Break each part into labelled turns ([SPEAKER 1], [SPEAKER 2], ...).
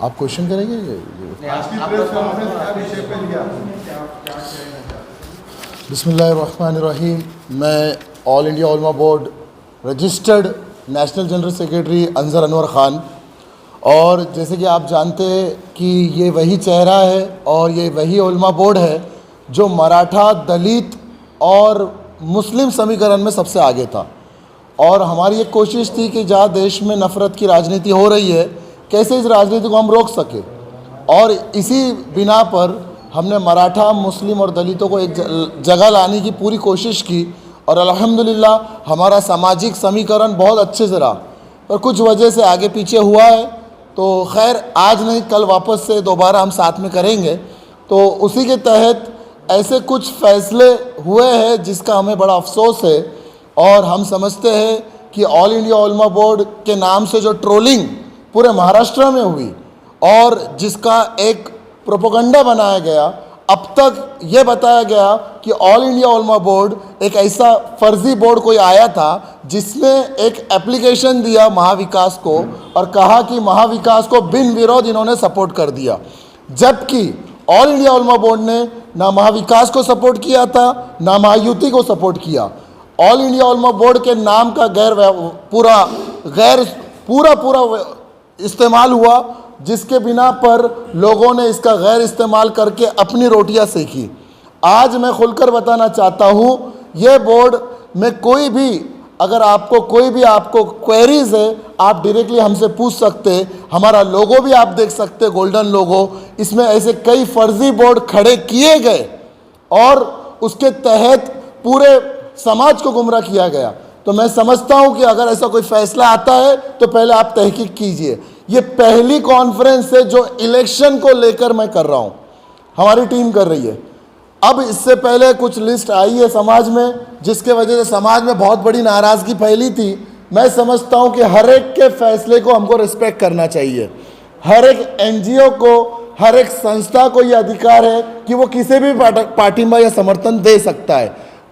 [SPEAKER 1] आप क्वेश्चन करेंगे? बिस्मिल्लाहिर्रहमानिर्रहीम। मैं ऑल इंडिया उलमा board registered national general secretary Anjar Anwar Khan, और जैसे कि आप जानते हैं कि ये वही चेहरा है और ये वही उलमा बोर्ड है जो मराठा, दलित और मुस्लिम समीकरण में सबसे आगे था। और हमारी एक कोशिश थी कि जहाँ देश में नफ़रत की राजनीति हो रही है, कैसे इस राजनीति को हम रोक सके। और इसी बिना पर हमने मराठा, मुस्लिम और दलितों को एक जगह लाने की पूरी कोशिश की, और अल्हम्दुलिल्लाह हमारा सामाजिक समीकरण बहुत अच्छे से रहा। पर कुछ वजह से आगे पीछे हुआ है, तो खैर आज नहीं कल वापस से दोबारा हम साथ में करेंगे। तो उसी के तहत ऐसे कुछ फ़ैसले हुए हैं जिसका हमें बड़ा अफसोस है, और हम समझते हैं कि ऑल इंडिया उलमा बोर्ड के नाम से जो ट्रोलिंग पूरे महाराष्ट्र में हुई और जिसका एक प्रोपेगेंडा बनाया गया, अब तक ये बताया गया कि ऑल इंडिया उलमा बोर्ड एक ऐसा फर्जी बोर्ड कोई आया था जिसने एक एप्लीकेशन दिया महाविकास को और कहा कि महाविकास को बिन विरोध इन्होंने सपोर्ट कर दिया, जबकि ऑल इंडिया उलमा बोर्ड ने ना महाविकास को सपोर्ट किया था ना महायुति को सपोर्ट किया। ऑल इंडिया उलमा बोर्ड के नाम का पूरा इस्तेमाल हुआ, जिसके बिना पर लोगों ने इसका गैर इस्तेमाल करके अपनी रोटियां सेकी। आज मैं खुलकर बताना चाहता हूँ, ये बोर्ड में कोई भी अगर आपको क्वेरीज है, आप डायरेक्टली हमसे पूछ सकते। हमारा लोगो भी आप देख सकते, गोल्डन लोगो। इसमें ऐसे कई फर्जी बोर्ड खड़े किए गए और उसके तहत पूरे समाज को गुमराह किया गया। तो मैं समझता हूं कि अगर ऐसा कोई फैसला आता है तो पहले आप तहकीक कीजिए। ये पहली कॉन्फ्रेंस है जो इलेक्शन को लेकर मैं कर रहा हूं, हमारी टीम कर रही है। अब इससे पहले कुछ लिस्ट आई है समाज में, जिसके वजह से समाज में बहुत बड़ी नाराज़गी फैली थी। मैं समझता हूं कि हर एक के फैसले को हमको रिस्पेक्ट करना चाहिए। हर एक एनजीओ को, हर एक संस्था को ये अधिकार है कि वो किसी भी पार्टी या समर्थन दे सकता है।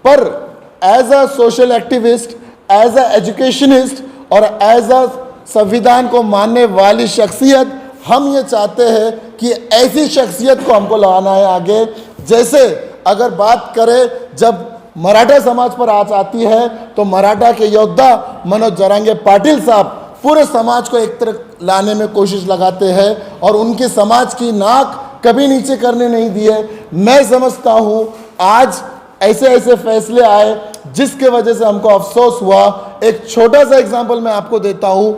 [SPEAKER 1] पर as a social activist, as a educationist और एज अ संविधान को मानने वाली शख्सियत, हम ये चाहते हैं कि ऐसी शख्सियत को हमको लाना है आगे। जैसे अगर बात करें, जब मराठा समाज पर आज आती है तो मराठा के योद्धा मनोज जरांगे पाटिल साहब पूरे समाज को एक तरफ लाने में कोशिश लगाते हैं और उनके समाज की नाक कभी नीचे करने नहीं दिए। मैं समझता हूँ आज ऐसे फैसले आए जिसके वजह से हमको अफसोस हुआ। एक छोटा सा एग्जाम्पल मैं आपको देता हूँ।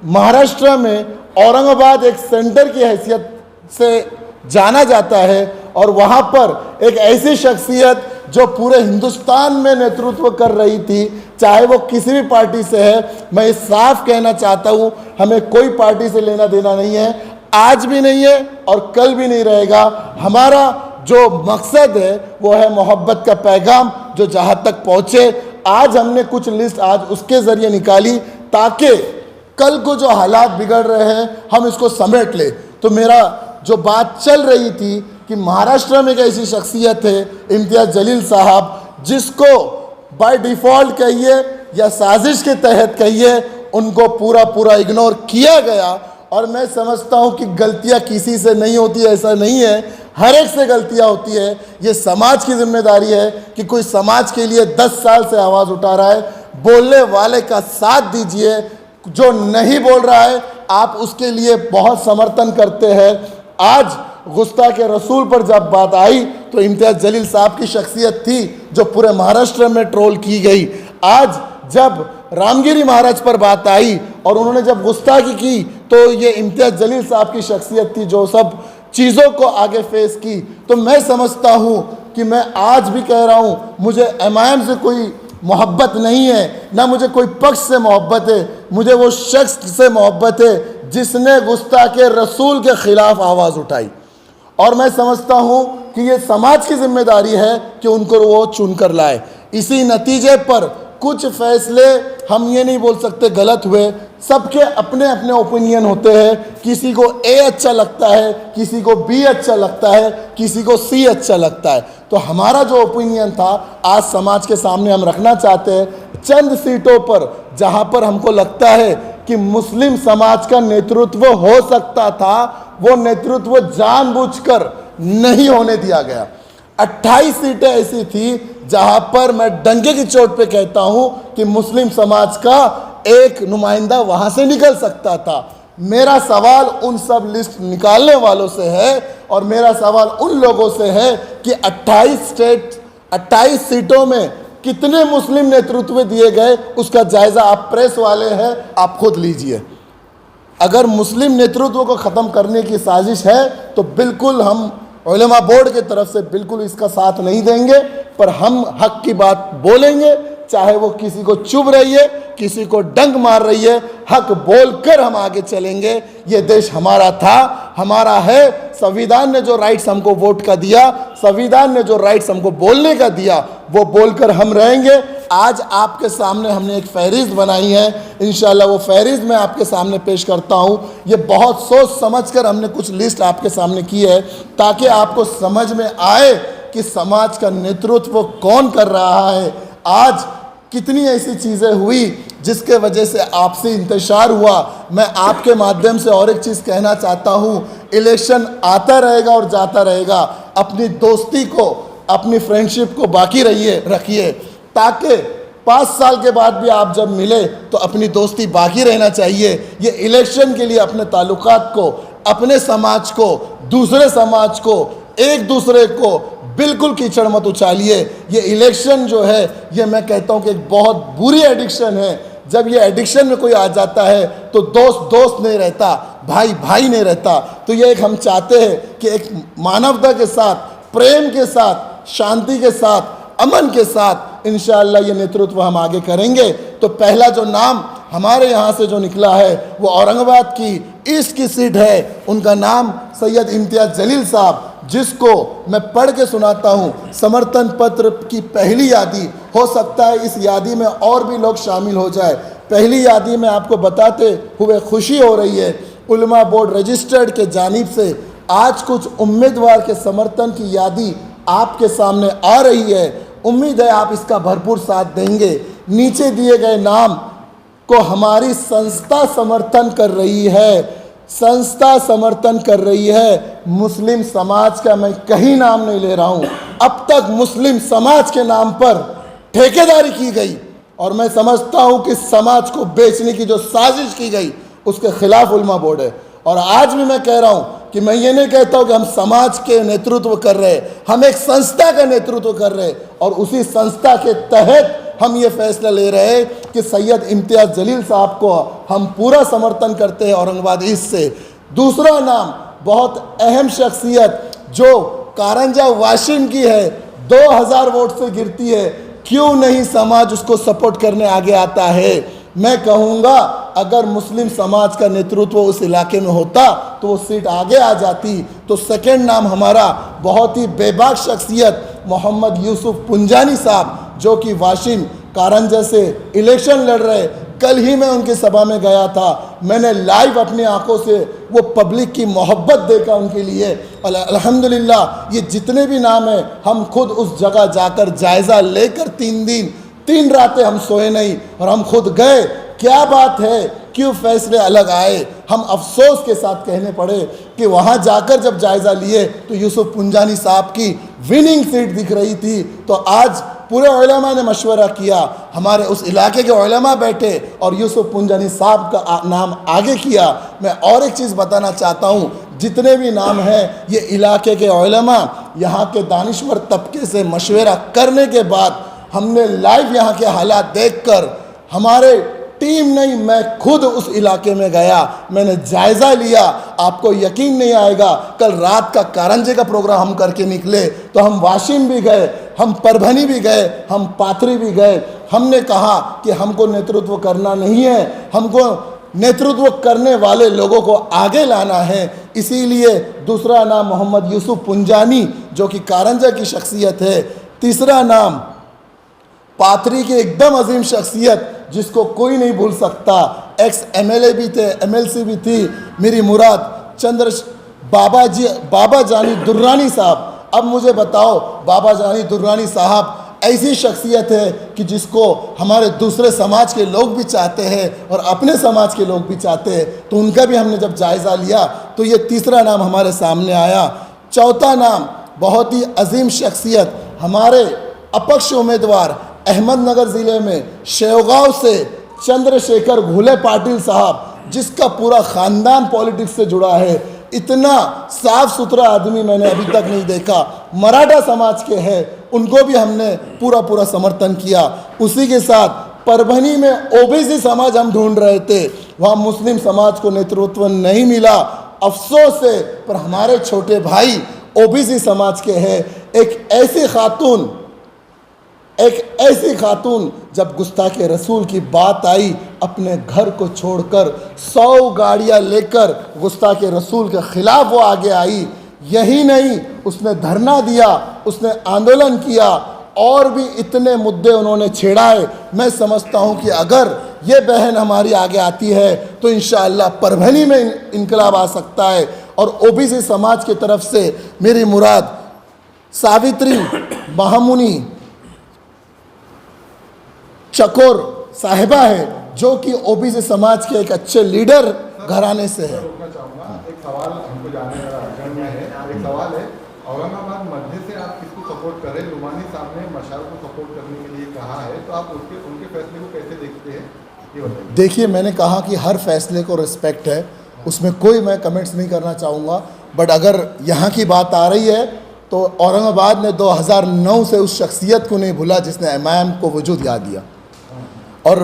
[SPEAKER 1] महाराष्ट्र में औरंगाबाद एक सेंटर की हैसियत से जाना जाता है, और वहाँ पर एक ऐसी शख्सियत जो पूरे हिंदुस्तान में नेतृत्व कर रही थी, चाहे वो किसी भी पार्टी से है। मैं साफ कहना चाहता हूँ, हमें कोई पार्टी से लेना देना नहीं है, आज भी नहीं है और कल भी नहीं रहेगा। हमारा जो मकसद है वो है मोहब्बत का पैगाम जो जहाँ तक पहुँचे। आज हमने कुछ लिस्ट आज उसके ज़रिए निकाली ताकि कल को जो हालात बिगड़ रहे हैं हम इसको समेट ले। तो मेरा जो बात चल रही थी कि महाराष्ट्र में एक ऐसी शख्सियत है इम्तियाज़ जलील साहब, जिसको बाय डिफ़ॉल्ट कहिए या साजिश के तहत कहिए, उनको पूरा इग्नोर किया गया। और मैं समझता हूं कि गलतियां किसी से नहीं होती, ऐसा नहीं है, हर एक से गलतियां होती है। ये समाज की जिम्मेदारी है कि कोई समाज के लिए 10 साल से आवाज़ उठा रहा है, बोलने वाले का साथ दीजिए। जो नहीं बोल रहा है आप उसके लिए बहुत समर्थन करते हैं। आज गुस्ताख रसूल पर जब बात आई तो इम्तियाज़ जलील साहब की शख्सियत थी जो पूरे महाराष्ट्र में ट्रोल की गई। आज जब रामगिरी महाराज पर बात आई और उन्होंने जब गुस्ताखी की तो ये इम्तियाज़ जलील साहब की शख्सियत थी जो सब चीज़ों को आगे फेस की। तो मैं समझता हूँ कि मैं आज भी कह रहा हूँ, मुझे MIM से कोई मोहब्बत नहीं है, ना मुझे कोई पक्ष से मोहब्बत है, मुझे वो शख्स से मोहब्बत है जिसने गुस्ताख रसूल के ख़िलाफ़ आवाज़ उठाई। और मैं समझता हूँ कि ये समाज की जिम्मेदारी है कि उनको वो चुन कर लाए। इसी नतीजे पर कुछ फैसले हम ये नहीं बोल सकते गलत हुए, सबके अपने अपने ओपिनियन होते हैं। किसी को A अच्छा लगता है, किसी को B अच्छा लगता है, किसी को C अच्छा लगता है। तो हमारा जो ओपिनियन था आज समाज के सामने हम रखना चाहते हैं। चंद सीटों पर जहां पर हमको लगता है कि मुस्लिम समाज का नेतृत्व हो सकता था, वो नेतृत्व जानबूझकर नहीं होने दिया गया। 28 सीटें ऐसी थी जहां पर मैं डंके की चोट पे कहता हूं कि मुस्लिम समाज का एक नुमाइंदा वहां से निकल सकता था। मेरा सवाल उन सब लिस्ट निकालने वालों से है और मेरा सवाल उन लोगों से है कि 28 सीटों में कितने मुस्लिम नेतृत्व दिए गए, उसका जायजा आप प्रेस वाले हैं, आप खुद लीजिए। अगर मुस्लिम नेतृत्व को ख़त्म करने की साजिश है तो बिल्कुल हम उलमा बोर्ड की तरफ से बिल्कुल इसका साथ नहीं देंगे, पर हम हक की बात बोलेंगे, चाहे वो किसी को चुभ रही है, किसी को डंक मार रही है, हक बोलकर हम आगे चलेंगे। ये देश हमारा था, हमारा है। संविधान ने जो राइट्स हमको वोट का दिया, संविधान ने जो राइट्स हमको बोलने का दिया, वो बोलकर हम रहेंगे। आज आपके सामने हमने एक फहरिस्त बनाई है, इंशाल्लाह वो फहरिस्त मैं आपके सामने पेश करता हूँ। ये बहुत सोच समझकर हमने कुछ लिस्ट आपके सामने की है ताकि आपको समझ में आए कि समाज का नेतृत्व कौन कर रहा है। आज कितनी ऐसी चीज़ें हुई जिसके वजह से आपसी इंतशार हुआ। मैं आपके माध्यम से और एक चीज़ कहना चाहता हूँ, इलेक्शन आता रहेगा और जाता रहेगा। अपनी दोस्ती को, अपनी फ्रेंडशिप को बाकी रखिए ताकि 5 साल के बाद भी आप जब मिले तो अपनी दोस्ती बाकी रहना चाहिए। ये इलेक्शन के लिए अपने ताल्लुकात को, अपने समाज को, दूसरे समाज को, एक दूसरे को बिल्कुल कीचड़ मत उछालिए। ये इलेक्शन जो है, ये मैं कहता हूँ कि एक बहुत बुरी एडिक्शन है। जब ये एडिक्शन में कोई आ जाता है तो दोस्त नहीं रहता, भाई नहीं रहता। तो ये एक हम चाहते हैं कि एक मानवता के साथ, प्रेम के साथ, शांति के साथ, अमन के साथ इंशाअल्लाह ये नेतृत्व हम आगे करेंगे। तो पहला जो नाम हमारे यहाँ से जो निकला है वो औरंगाबाद की ईस्ट की सीट है। उनका नाम सैयद इम्तियाज़ जलील साहब, जिसको मैं पढ़ के सुनाता हूँ। समर्थन पत्र की पहली यादी, हो सकता है इस यादी में और भी लोग शामिल हो जाए। पहली यादी में आपको बताते हुए खुशी हो रही है, उलमा बोर्ड रजिस्टर्ड के जानिब से आज कुछ उम्मीदवार के समर्थन की यादी आपके सामने आ रही है। उम्मीद है आप इसका भरपूर साथ देंगे। नीचे दिए गए नाम को हमारी संस्था समर्थन कर रही है, संस्था समर्थन कर रही है। मुस्लिम समाज का मैं कहीं नाम नहीं ले रहा हूँ। अब तक मुस्लिम समाज के नाम पर ठेकेदारी की गई और मैं समझता हूँ कि समाज को बेचने की जो साजिश की गई उसके खिलाफ उलमा बोर्ड है। और आज भी मैं कह रहा हूँ कि मैं ये नहीं कहता हूँ कि हम समाज के नेतृत्व कर रहे, हम एक संस्था का नेतृत्व कर रहे और उसी संस्था के तहत हम ये फैसला ले रहे हैं कि सैयद इम्तियाज़ जलील साहब को हम पूरा समर्थन करते हैं औरंगाबाद ईस्ट से। दूसरा नाम बहुत अहम शख्सियत जो कारंजा वाशिम की है, 2000 वोट से गिरती है, क्यों नहीं समाज उसको सपोर्ट करने आगे आता है। मैं कहूँगा अगर मुस्लिम समाज का नेतृत्व उस इलाके में होता तो वो सीट आगे आ जाती। तो सेकंड नाम हमारा बहुत ही बेबाक शख्सियत मोहम्मद यूसुफ पुंजानी साहब, जो कि वाशिम कारंजा से इलेक्शन लड़ रहे। कल ही मैं उनकी सभा में गया था, मैंने लाइव अपनी आंखों से वो पब्लिक की मोहब्बत देखा उनके लिए। और अल्हम्दुलिल्लाह ये जितने भी नाम हैं, हम खुद उस जगह जाकर जायज़ा लेकर 3 दिन 3 रातें हम सोए नहीं और हम खुद गए। क्या बात है, क्यों फैसले अलग आए। हम अफसोस के साथ कहने पड़े कि वहाँ जाकर जब जायज़ा लिए तो यूसुफ पुंजानी साहब की विनिंग सीट दिख रही थी। तो आज पूरे उलमा ने मशवरा किया, हमारे उस इलाके के उलमा बैठे और यूसुफ पुंजानी साहब का नाम आगे किया। मैं और एक चीज़ बताना चाहता हूँ, जितने भी नाम हैं ये इलाके के उलमा, यहाँ के दानिश्वर तबके से मशवरा करने के बाद हमने लाइव यहाँ के हालात देखकर, हमारे टीम नहीं मैं खुद उस इलाके में गया, मैंने जायज़ा लिया। आपको यकीन नहीं आएगा, कल रात का कारंजे का प्रोग्राम हम करके निकले तो हम वाशिम भी गए, हम परभनी भी गए, हम पाथरी भी गए। हमने कहा कि हमको नेतृत्व करना नहीं है, हमको नेतृत्व करने वाले लोगों को आगे लाना है। इसीलिए दूसरा नाम मोहम्मद यूसुफ पुंजानी जो कि कारंजा की शख्सियत है। तीसरा नाम पाथरी की एकदम अजीम शख्सियत जिसको कोई नहीं भूल सकता, एक्स MLA भी थे, MLC भी थी, मेरी मुराद बाबा जानी दुर्रानी साहब। अब मुझे बताओ, बाबा जानी दुर्रानी साहब ऐसी शख्सियत है कि जिसको हमारे दूसरे समाज के लोग भी चाहते हैं और अपने समाज के लोग भी चाहते हैं, तो उनका भी हमने जब जायज़ा लिया तो ये तीसरा नाम हमारे सामने आया। चौथा नाम बहुत ही अजीम शख्सियत, हमारे अपक्ष उम्मीदवार अहमदनगर ज़िले में शेवगांव से चंद्रशेखर घुले पाटिल साहब, जिसका पूरा ख़ानदान पॉलिटिक्स से जुड़ा है। इतना साफ सुथरा आदमी मैंने अभी तक नहीं देखा। मराठा समाज के हैं, उनको भी हमने पूरा समर्थन किया। उसी के साथ परभनी में ओबीसी समाज हम ढूंढ रहे थे, वहाँ मुस्लिम समाज को नेतृत्व नहीं मिला, अफसोस है। पर हमारे छोटे भाई ओबीसी समाज के हैं। एक ऐसी खातून जब गुस्ताखे रसूल की बात आई, अपने घर को छोड़कर 100 गाड़ियां लेकर गुस्ताखे रसूल के खिलाफ वो आगे आई। यही नहीं, उसने धरना दिया, उसने आंदोलन किया, और भी इतने मुद्दे उन्होंने छेड़ाए। मैं समझता हूं कि अगर ये बहन हमारी आगे आती है तो इंशाअल्लाह परभनी में इनकलाब आ सकता है। और ओबीसी समाज की तरफ से मेरी मुराद सावित्री महामुनि चकोर साहिबा है, जो कि ओबीसी समाज के एक अच्छे लीडर घराने से है।
[SPEAKER 2] रोकना चाहूँगा, एक सवाल हमको जानने का अड़चन में है। एक सवाल है, औरंगाबाद मध्य से आप किसको सपोर्ट कर रहे हैं? नुमानी साहब ने मशाल को सपोर्ट करने के लिए कहा है, तो आप उनके फैसले को कैसे देखते हैं, ये बताइए।
[SPEAKER 1] देखिए, मैंने कहा कि हर फैसले को रिस्पेक्ट है, उसमें कोई मैं कमेंट्स नहीं करना चाहूँगा। बट अगर यहाँ की बात आ रही है तो औरंगाबाद ने 2009 से उस शख्सियत को नहीं भूला जिसने एमआईएम को वजूद याद दिया। और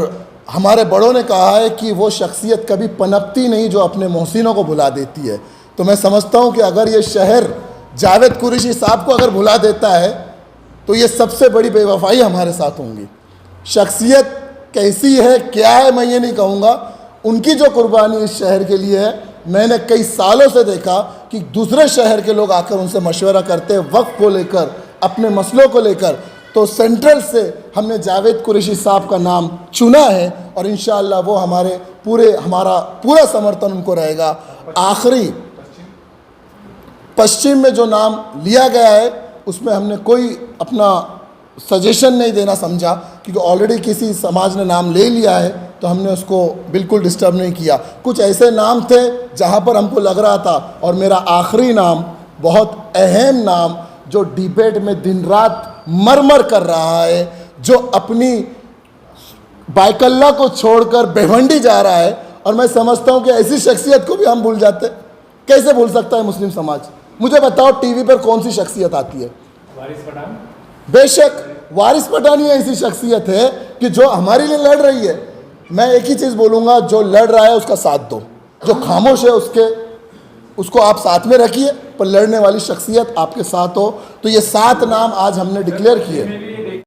[SPEAKER 1] हमारे बड़ों ने कहा है कि वो शख्सियत कभी पनपती नहीं जो अपने मोहसिनों को भुला देती है। तो मैं समझता हूँ कि अगर ये शहर जावेद कुरैशी साहब को अगर भुला देता है तो ये सबसे बड़ी बेवफाई हमारे साथ होंगी। शख्सियत कैसी है, क्या है, मैं ये नहीं कहूँगा। उनकी जो कुर्बानी इस शहर के लिए है, मैंने कई सालों से देखा कि दूसरे शहर के लोग आकर उनसे मशवरा करते हैं वक्फ को लेकर, अपने मसलों को लेकर। तो सेंट्रल से हमने जावेद कुरैशी साहब का नाम चुना है और इंशाअल्लाह वो हमारा पूरा समर्थन उनको रहेगा। आखिरी पश्चिम में जो नाम लिया गया है उसमें हमने कोई अपना सजेशन नहीं देना समझा, क्योंकि ऑलरेडी किसी समाज ने नाम ले लिया है तो हमने उसको बिल्कुल डिस्टर्ब नहीं किया। कुछ ऐसे नाम थे जहाँ पर हमको लग रहा था, और मेरा आखिरी नाम बहुत अहम नाम जो डिबेट में दिन रात मर कर रहा है, जो अपनी बायकल्ला को छोड़कर भिवंडी जा रहा है, और मैं समझता हूँ कि ऐसी शख्सियत को भी हम भूल जाते। कैसे भूल सकता है मुस्लिम समाज? मुझे बताओ टीवी पर कौन सी शख्सियत आती है?
[SPEAKER 3] वारिस पठान।
[SPEAKER 1] बेशक वारिस पठान ही ऐसी शख्सियत है कि जो हमारे लिए लड़ रही है। मैं एक ही चीज़ बोलूँगा, जो लड़ रहा है उसका साथ दो, जो खामोश है उसको आप साथ में रखिए, पर लड़ने वाली शख्सियत आपके साथ हो। तो ये 7 नाम आज हमने डिक्लेयर किए।